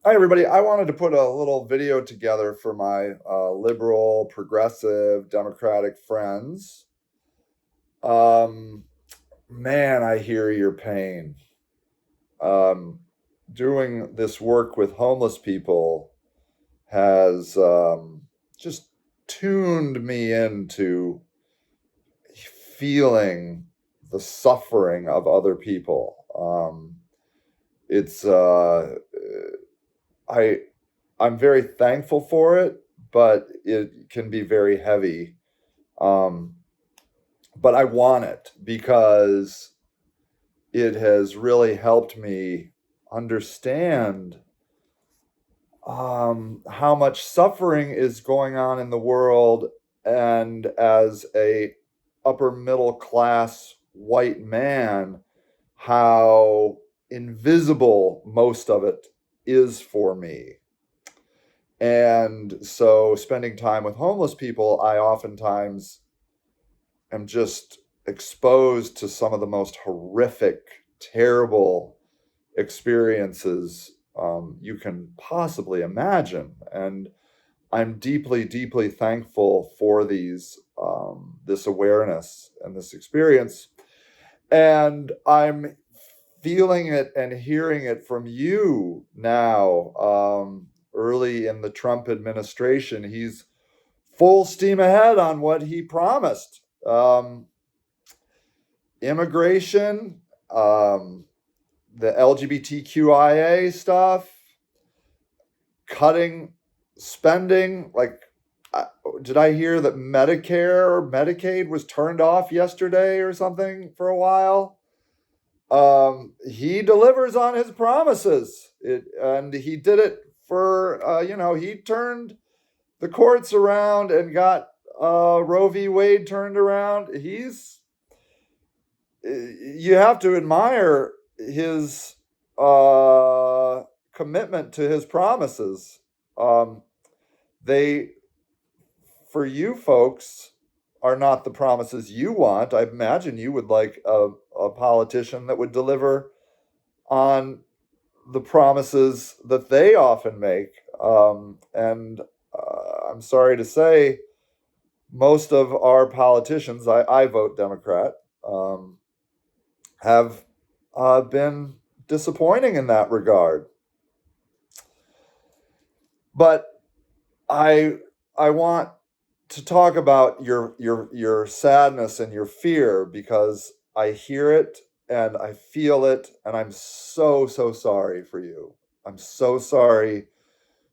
Hi, everybody. I wanted to put a little video together for my liberal, progressive, democratic friends. Um, Man, I hear your pain. Um, Doing this work with homeless people has just tuned me into feeling the suffering of other people. It's I I'm very thankful for it, but it can be very heavy. Um, but I want it because it has really helped me understand how much suffering is going on in the world, and as a upper middle class white man, how invisible most of it is for me. And so, spending time with homeless people, I oftentimes am just exposed to some of the most horrific, terrible experiences you can possibly imagine. And I'm deeply, deeply thankful for this awareness and this experience. And I'm feeling it and hearing it from you now. Early in the Trump administration, he's full steam ahead on what he promised. Immigration, the LGBTQIA stuff, cutting spending. Like, did I hear that Medicare or Medicaid was turned off yesterday or something for a while? He delivers on his promises. And he did it for, he turned the courts around and got Roe v. Wade turned around. You have to admire his commitment to his promises. Um, they, for you folks, are not the promises you want. I imagine you would like a politician that would deliver on the promises that they often make. And I'm sorry to say, most of our politicians, I vote Democrat, have been disappointing in that regard. But I I want to talk about your sadness and your fear, because I hear it and I feel it, and I'm so sorry for you. I'm so sorry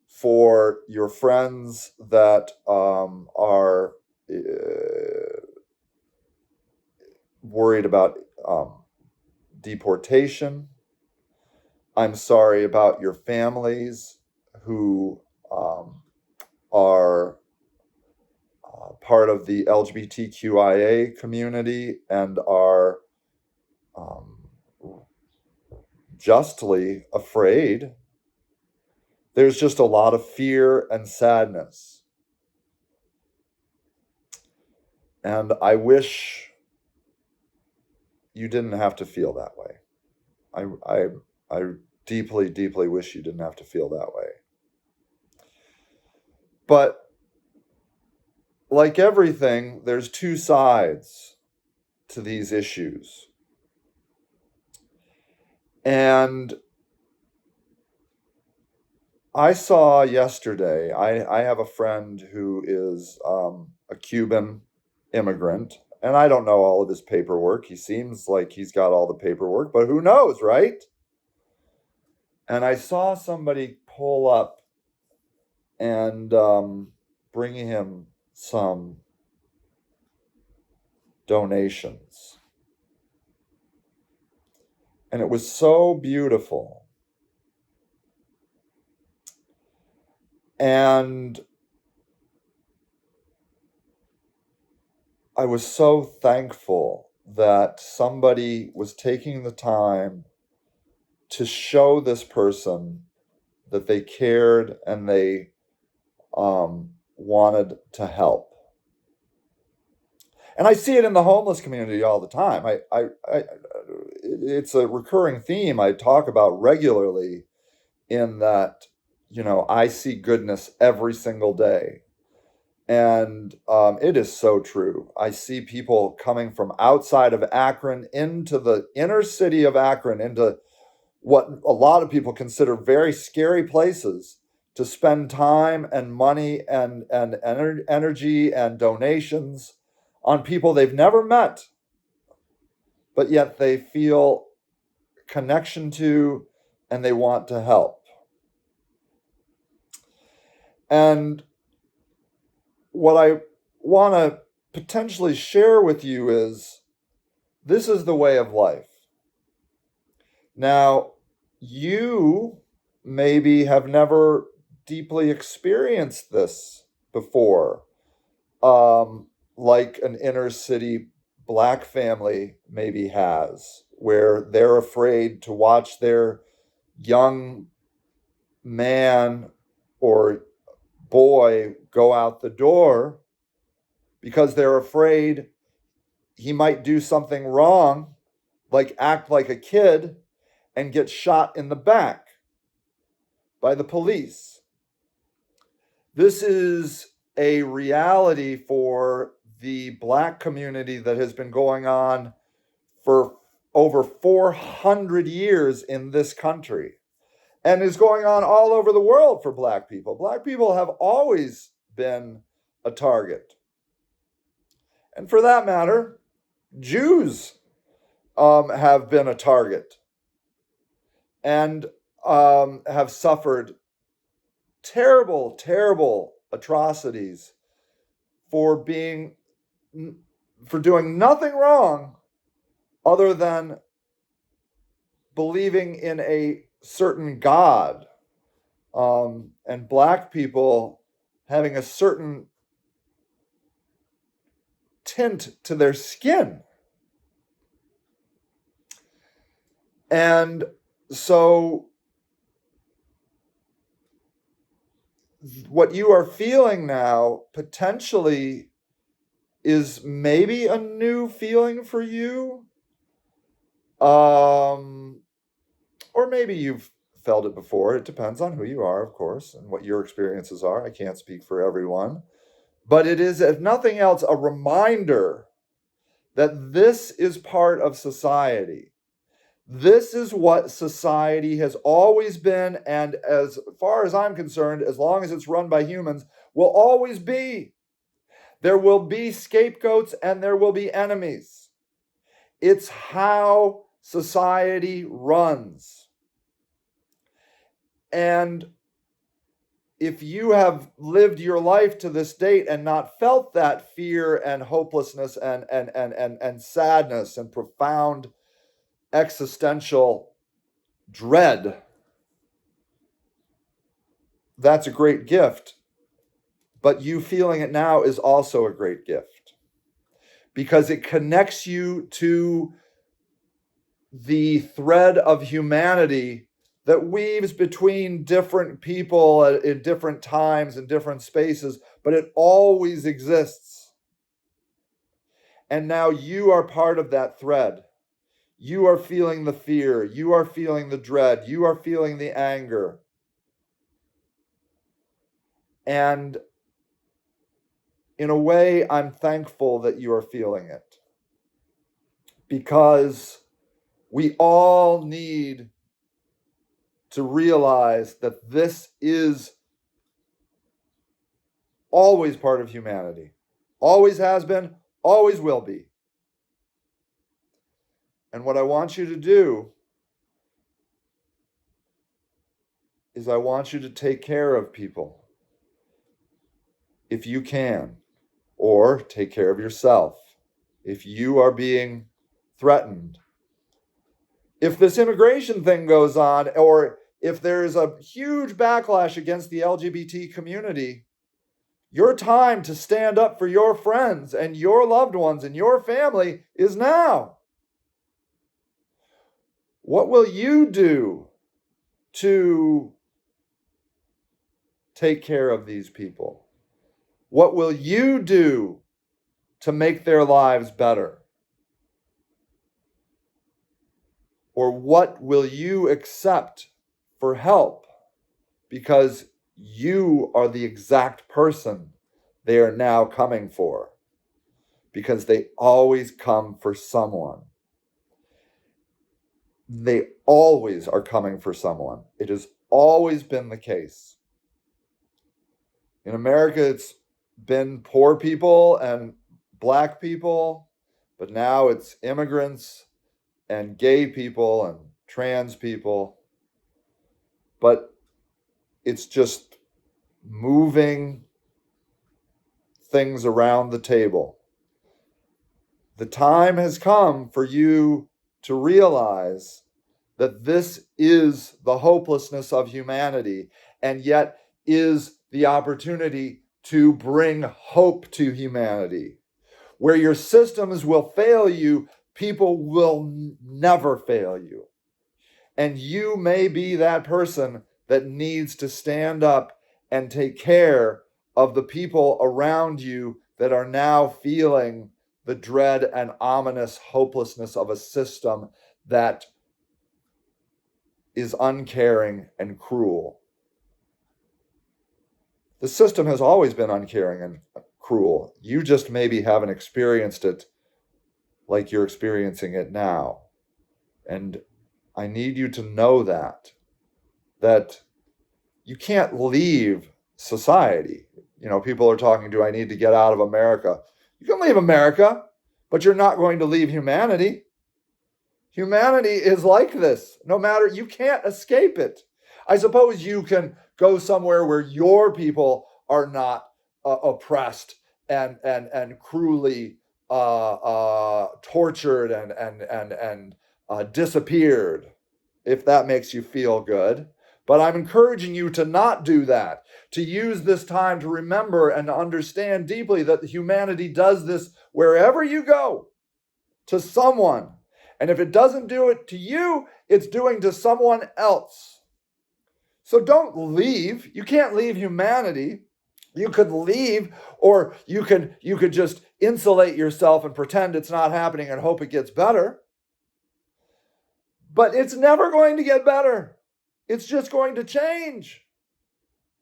for your friends that are worried about deportation. I'm sorry about your families who um, are part of the LGBTQIA community and are um, justly afraid. There's just a lot of fear and sadness. And I wish you didn't have to feel that way. I deeply, deeply wish you didn't have to feel that way. But like everything, there's two sides to these issues. And I saw yesterday, I have a friend who is a Cuban immigrant, and I don't know all of his paperwork. He seems like he's got all the paperwork, but who knows, right? And I saw somebody pull up and bring him some donations. And it was so beautiful. And I was so thankful that somebody was taking the time to show this person that they cared and they wanted to help. And I see it in the homeless community all the time. It's a recurring theme I talk about regularly, in that I see goodness every single day. And it is so true. I see people coming from outside of Akron into the inner city of Akron, into what a lot of people consider very scary places, to spend time and money and energy and donations on people they've never met, but yet they feel connection to and they want to help. And what I want to potentially share with you is this is the way of life. Now, you maybe have never deeply experienced this before, like an inner city Black family maybe has, where they're afraid to watch their young man or boy go out the door because they're afraid he might do something wrong, like act like a kid and get shot in the back by the police. This is a reality for the Black community that has been going on for over 400 years in this country, and is going on all over the world for Black people. Black people have always been a target. And for that matter, Jews have been a target and have suffered terrible, terrible atrocities for doing nothing wrong other than believing in a certain God, and Black people having a certain tint to their skin. And so what you are feeling now potentially is maybe a new feeling for you. Or maybe you've felt it before. It depends on who you are, of course, and what your experiences are. I can't speak for everyone. But it is, if nothing else, a reminder that this is part of society. This is what society has always been, and as far as I'm concerned, as long as it's run by humans, will always be. There will be scapegoats and there will be enemies. It's how society runs. And if you have lived your life to this date and not felt that fear and hopelessness and sadness and profound existential dread, that's a great gift. But you feeling it now is also a great gift, because it connects you to the thread of humanity that weaves between different people in different times and different spaces, but it always exists. And now you are part of that thread. You are feeling the fear. You are feeling the dread. You are feeling the anger. And in a way, I'm thankful that you are feeling it, because we all need to realize that this is always part of humanity. Always has been, always will be. And what I want you to do is I want you to take care of people if you can, or take care of yourself if you are being threatened. If this immigration thing goes on, or if there's a huge backlash against the LGBT community, your time to stand up for your friends and your loved ones and your family is now. What will you do to take care of these people? What will you do to make their lives better? Or what will you accept for help? because you are the exact person they are now coming for, because they always come for someone. They always are coming for someone. It has always been the case. In America, it's been poor people and black people, but now it's immigrants and gay people and trans people. But it's just moving things around the table. The time has come for you to realize that this is the hopelessness of humanity, and yet is the opportunity to bring hope to humanity. Where your systems will fail you, people will never fail you. And you may be that person that needs to stand up and take care of the people around you that are now feeling the dread and ominous hopelessness of a system that is uncaring and cruel. The system has always been uncaring and cruel. You just maybe haven't experienced it like you're experiencing it now. And I need you to know that you can't leave society. You know, people are talking, do I need to get out of America? You can leave America, but you're not going to leave humanity. Humanity is like this. No matter, you can't escape it. I suppose you can go somewhere where your people are not oppressed and cruelly tortured and disappeared, if that makes you feel good. But I'm encouraging you to not do that, to use this time to remember and to understand deeply that humanity does this wherever you go, to someone. And if it doesn't do it to you, it's doing to someone else. So don't leave. You can't leave humanity. You could leave, or you could just insulate yourself and pretend it's not happening and hope it gets better. But it's never going to get better. It's just going to change.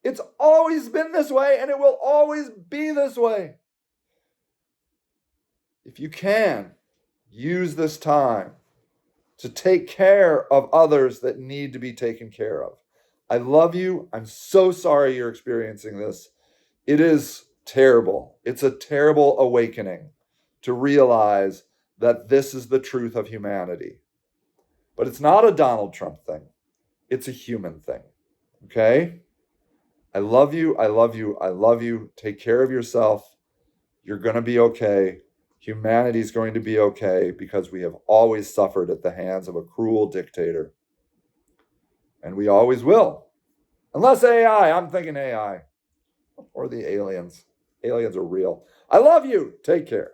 It's always been this way, and it will always be this way. If you can, use this time to take care of others that need to be taken care of. I love you. I'm so sorry you're experiencing this. It is terrible. It's a terrible awakening to realize that this is the truth of humanity. But it's not a Donald Trump thing. It's a human thing. Okay? I love you. I love you. I love you. Take care of yourself. You're going to be okay. Humanity's going to be okay, because we have always suffered at the hands of a cruel dictator. And we always will. Unless AI. I'm thinking AI. Or the aliens. Aliens are real. I love you. Take care.